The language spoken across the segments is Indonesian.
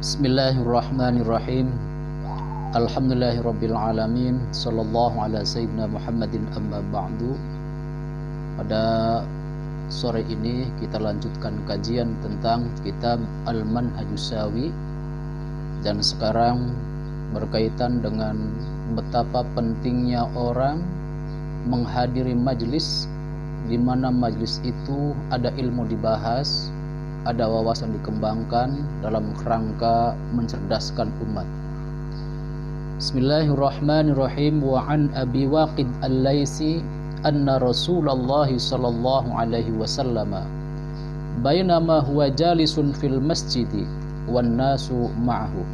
Bismillahirrahmanirrahim. Alhamdulillahirabbil alamin. Sallallahu ala sayyidina Muhammadin amma ba'du. Pada sore ini kita lanjutkan kajian tentang kitab Al-Manhajus Shawi, dan sekarang berkaitan dengan betapa pentingnya orang menghadiri majlis di mana majlis itu ada ilmu dibahas, ada wawasan dikembangkan dalam kerangka mencerdaskan umat. Bismillahirrahmanirrahim. Wa an Abi Waqid Al-Laisi anna Rasulullah sallallahu alaihi wasallam bainama huwa jalisun fil masjid wan nasu ma'ahu.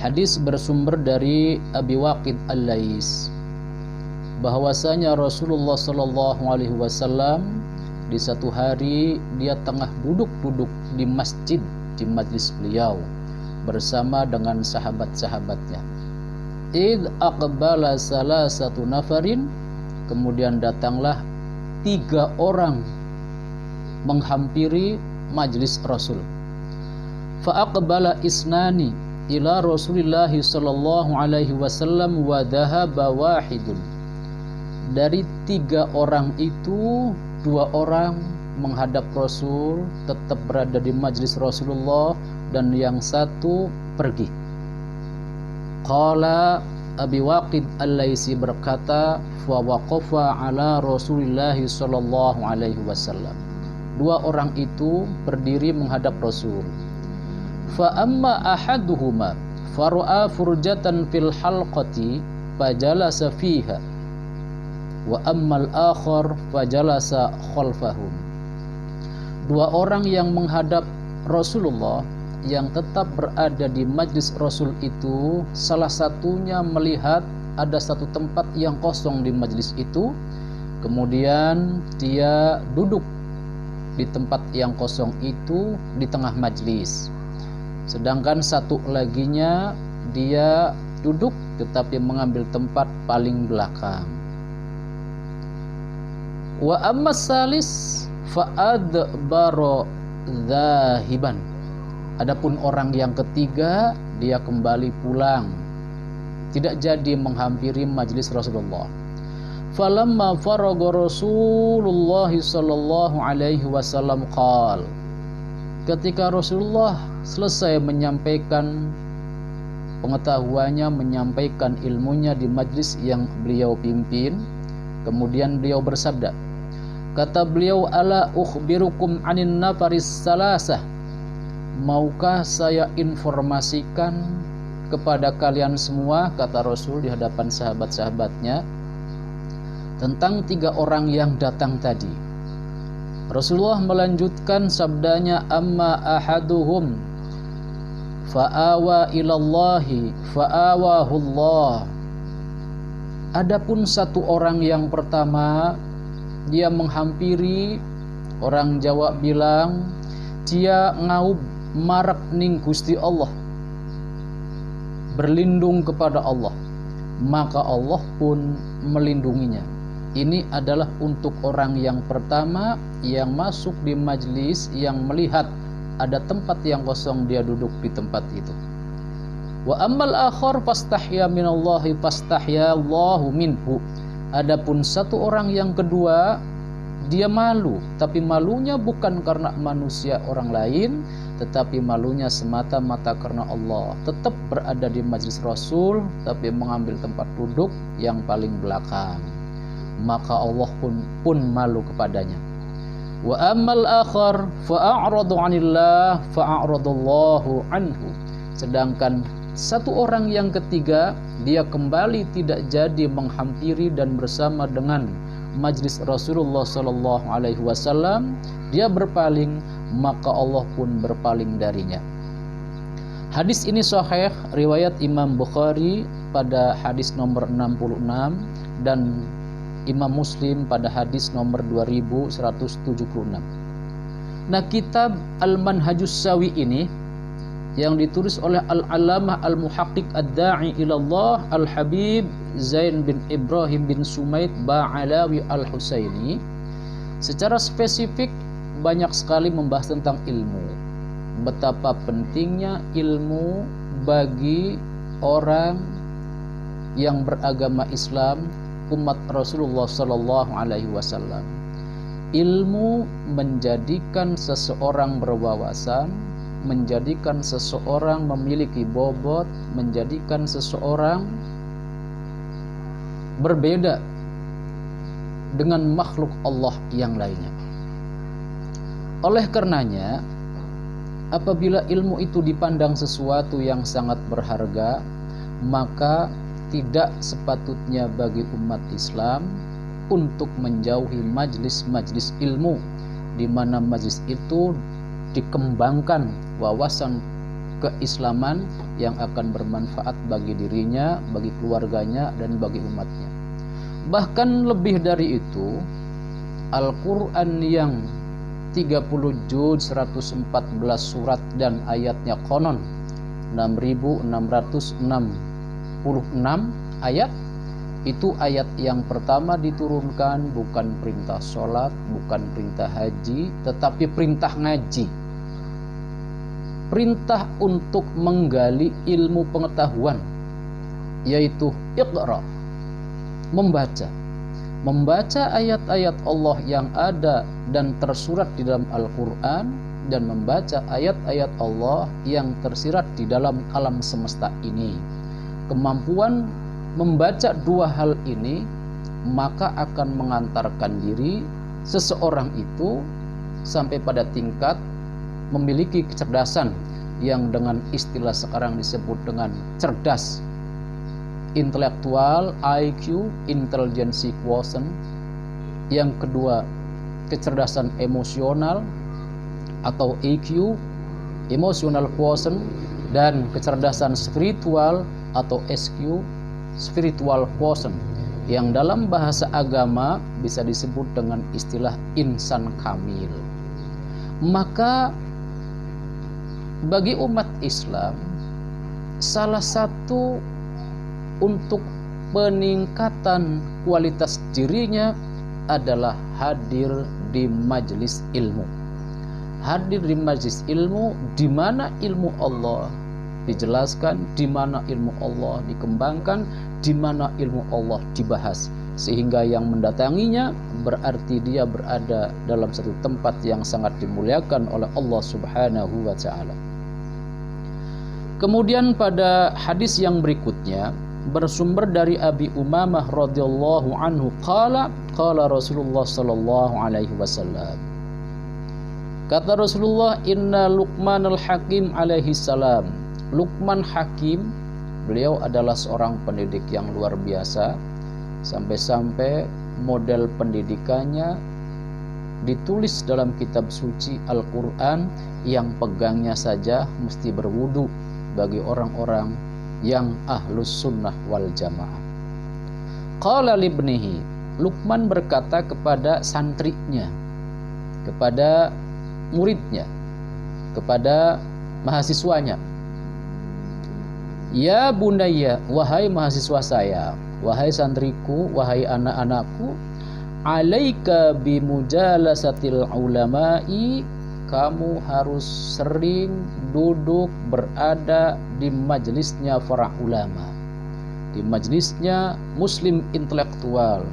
Hadis bersumber dari Abi Waqid Al-Lais bahwasanya Rasulullah sallallahu alaihi wasallam di satu hari dia tengah duduk-duduk di masjid, di majlis beliau bersama dengan sahabat-sahabatnya. Id aqbala salasatu nafarin, kemudian datanglah 3 orang menghampiri majlis Rasul. Fa aqbala isnani ila Rasulillah sallallahu alaihi wasallam wa dhahaba wahidun. Dari 3 orang itu 2 orang menghadap Rasul, tetap berada di majlis Rasulullah, dan yang satu pergi. Qala Abi Waqid Al-Laisi berkata, fa waqafa ala Rasulillah sallallahu alaihi wasallam. 2 orang itu berdiri menghadap Rasul. Fa amma ahaduhuma fara'a furjatan fil halqati fajalasa fiha wa ammal akhar fajalasa khalfahum. 2 orang yang menghadap Rasulullah, yang tetap berada di majlis Rasul itu, salah satunya melihat ada satu tempat yang kosong di majlis itu, kemudian dia duduk di tempat yang kosong itu di tengah majlis. Sedangkan satu laginya dia duduk tetapi mengambil tempat paling belakang. Wa ammas salis fa'adbaro zahiban. Adapun orang yang ketiga, dia kembali pulang, tidak jadi menghampiri majlis Rasulullah. Falamma faragha Rasulullah sallallahu alaihi wasallam qala, ketika Rasulullah selesai menyampaikan pengetahuannya, menyampaikan ilmunya di majlis yang beliau pimpin, kemudian beliau bersabda, kata beliau, ala ukhbirukum anin nafaris salasah, maukah saya informasikan kepada kalian semua, kata Rasul di hadapan sahabat-sahabatnya, tentang 3 orang yang datang tadi. Rasulullah melanjutkan sabdanya, amma ahaduhum fa'awa ilallahi fa'awahullah. Adapun satu orang yang pertama, dia menghampiri, orang Jawa bilang, dia ngaub marak ning Gusti Allah, berlindung kepada Allah, maka Allah pun melindunginya. Ini adalah untuk orang yang pertama yang masuk di majlis, yang melihat ada tempat yang kosong, dia duduk di tempat itu. Wa ammal akhar fastahya minallahi fastahya Allahu minhu. Adapun satu orang yang kedua, dia malu, tapi malunya bukan karena manusia orang lain, tetapi malunya semata-mata karena Allah. Tetap berada di majlis Rasul, tapi mengambil tempat duduk yang paling belakang, maka Allah pun malu kepadanya. Wa ammal akhar fa'aradu 'anillah fa'aradallahu anhu. Sedangkan satu orang yang ketiga, dia kembali tidak jadi menghampiri dan bersama dengan majlis Rasulullah sallallahu alaihi wasallam, dia berpaling, maka Allah pun berpaling darinya. Hadis ini sahih, riwayat Imam Bukhari pada hadis nomor 66 dan Imam Muslim pada hadis nomor 2176. Nah, kitab Al-Manhajus Shawi ini yang ditulis oleh Al-Allamah Al-Muhaqqiq Ad-Da'i ilallah Al-Habib Zain bin Ibrahim bin Sumaid Ba'alawi Al-Husaini, secara spesifik banyak sekali membahas tentang ilmu. betapa pentingnya ilmu bagi orang yang beragama Islam, umat Rasulullah sallallahu alaihi wasallam. Ilmu menjadikan seseorang berwawasan, menjadikan seseorang memiliki bobot, menjadikan seseorang berbeda dengan makhluk Allah yang lainnya. Oleh karenanya, apabila ilmu itu dipandang sesuatu yang sangat berharga, maka tidak sepatutnya bagi umat Islam untuk menjauhi majlis-majlis ilmu, di mana majlis itu dikembangkan wawasan keislaman yang akan bermanfaat bagi dirinya, bagi keluarganya, dan bagi umatnya. Bahkan lebih dari itu, Al-Quran yang 30 juz 114 surat dan ayatnya konon 6666 ayat, itu ayat yang pertama diturunkan bukan perintah sholat, bukan perintah haji, tetapi perintah ngaji, perintah untuk menggali ilmu pengetahuan, yaitu iqra, membaca ayat-ayat Allah yang ada dan tersurat di dalam Al-Quran, dan membaca ayat-ayat Allah yang tersirat di dalam alam semesta ini. Kemampuan membaca dua hal ini maka akan mengantarkan diri seseorang itu sampai pada tingkat memiliki kecerdasan yang dengan istilah sekarang disebut dengan cerdas, intelektual, IQ, intelligence quotient. Yang kedua, kecerdasan emosional atau EQ, emotional quotient, dan kecerdasan spiritual atau SQ, spiritual quotient, yang dalam bahasa agama bisa disebut dengan istilah insan kamil. Maka bagi umat Islam, salah satu untuk peningkatan kualitas dirinya adalah hadir di majelis ilmu. Hadir di majelis ilmu, di mana ilmu Allah dijelaskan, di mana ilmu Allah dikembangkan, di mana ilmu Allah dibahas, sehingga yang mendatanginya berarti dia berada dalam satu tempat yang sangat dimuliakan oleh Allah Subhanahu wa taala. Kemudian pada hadis yang berikutnya bersumber dari Abi Umamah radhiyallahu anhu qala Rasulullah sallallahu alaihi wasallam. Kata Rasulullah, inna Luqmanul Hakim alaihi salam. Luqman Hakim, beliau adalah seorang pendidik yang luar biasa, sampai-sampai model pendidikannya ditulis dalam kitab suci Al-Quran yang pegangnya saja mesti berwudu bagi orang-orang yang ahlus sunnah wal jamaah. Qala libnihi, Luqman berkata kepada santrinya, kepada muridnya, kepada mahasiswanya, ya bunayya, wahai mahasiswa saya, wahai santriku, wahai anak-anakku, alaika bimujalasatil ulama'i, kamu harus sering duduk berada di majelisnya para ulama, di majelisnya muslim intelektual,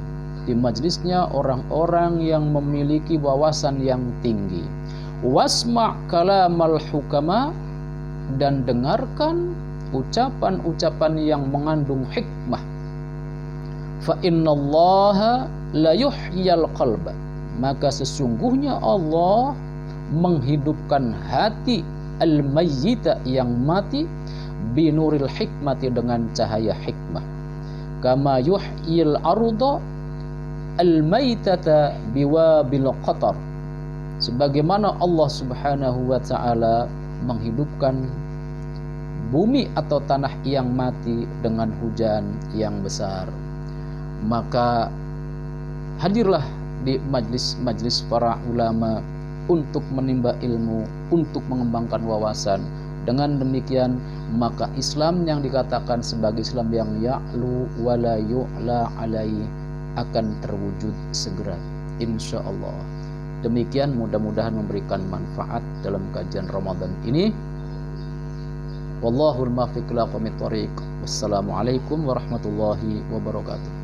di majelisnya orang-orang yang memiliki wawasan yang tinggi. Wasma' kalamal hukama, dan dengarkan ucapan-ucapan yang mengandung hikmah. Fa innallaha la yuhyil qalba, maka sesungguhnya Allah menghidupkan hati al-mayyita, yang mati, binuril hikmati, dengan cahaya hikmah. Kama yuhyil arda al-maytata biwabil qatar, sebagaimana Allah Subhanahu wa taala menghidupkan bumi atau tanah yang mati dengan hujan yang besar. Maka hadirlah di majlis-majlis para ulama untuk menimba ilmu, untuk mengembangkan wawasan. Dengan demikian maka Islam yang dikatakan sebagai Islam yang ya'lu wa la yu'la alaihi akan terwujud segera, insyaallah. Demikian, mudah-mudahan memberikan manfaat dalam kajian Ramadan ini. Wallahul muwaffiq ila aqwamit thoriq. Wassalamualaikum warahmatullahi wabarakatuh.